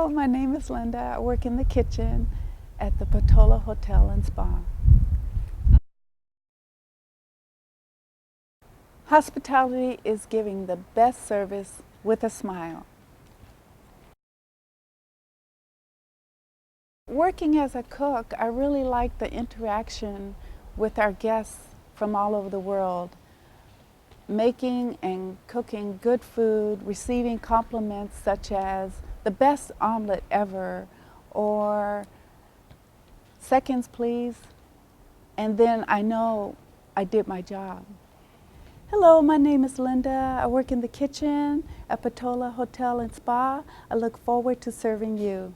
my name is Linda. I work in the kitchen at the Portola Hotel and Spa. Hospitality is giving the best service with a smile. Working as a cook, I really like the interaction with our guests from all over the world. Making and cooking good food, receiving compliments such as the best omelet ever, or seconds please, and then I know I did my job. Hello, my name is Linda. I work in the kitchen at Portola Hotel and Spa. I look forward to serving you.